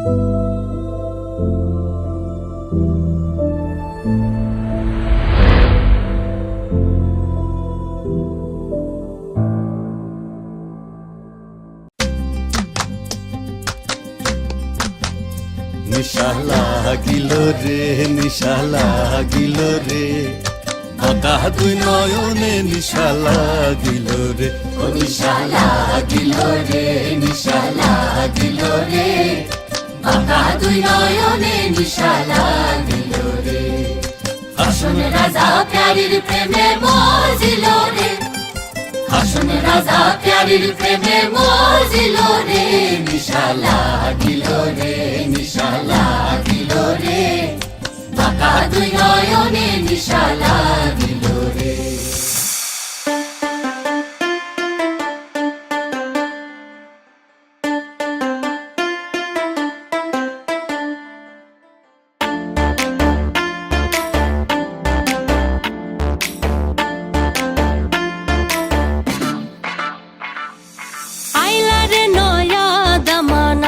নিশা লাগিল রে, নিশা লাগিল রে, বাঁকা দুই নয়নে নিশা লাগিল রে, ও নিশা লাগিল রে, নিশা লাগিল রে, বাঁকা দুই নয়নে নিশা লাগিল রে। হাসন রাজা প্যারির প্রেমে মজিল রে, হাসন রাজা প্যারির প্রেমে মজিল রে, নিশা লাগিল রে, নিশা লাগিল রে, বাঁকা দুই নয়নে নিশা লাগিল রে।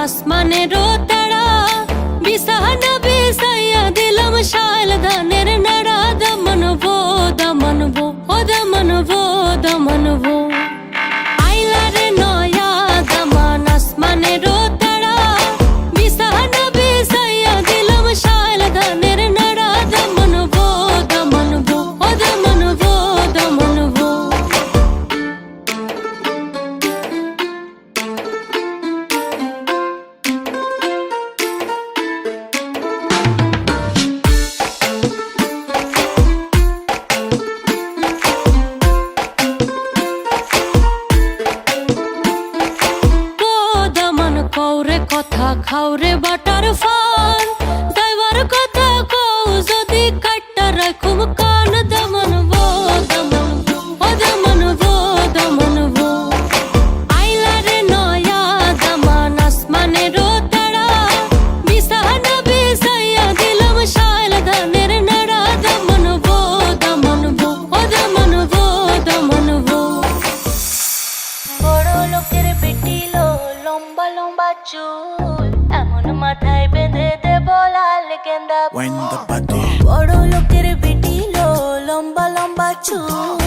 আসমানেরও তারা বিছানা বিছাইয়া দিলাম শাল ধানের নাড়া, দমনবো দমনবো ও দমনবো দমনবো। আইলারে নয়া দামান আসমানেরও তারা বিছানা বিছাইয়া দিলাম শাল ধানের নাড়া, দমনবো দমনবো ও দমনবো দমনবো। কৌরে কথা খাওরে বাটার ফান, দাইবার কথা কও যদি কাটটা রাখুম কান, দমনবো দমনবো ও দমনবো দমনবো। আইলারে নয়া দামান আসমানেরও তারা বিছানা বিছাইয়া দিলাম শাল ধানের নাড়া, দমনবো দমনবো ও দমনবো দমনবো। বড় লোকের বেটিলো লম্বা লম্বা চুল, এমন মাথায় বেঁধে দেব লাল গেন্দা ফুল। বড় লোকের বেটিলো লম্বা লম্বা চুল,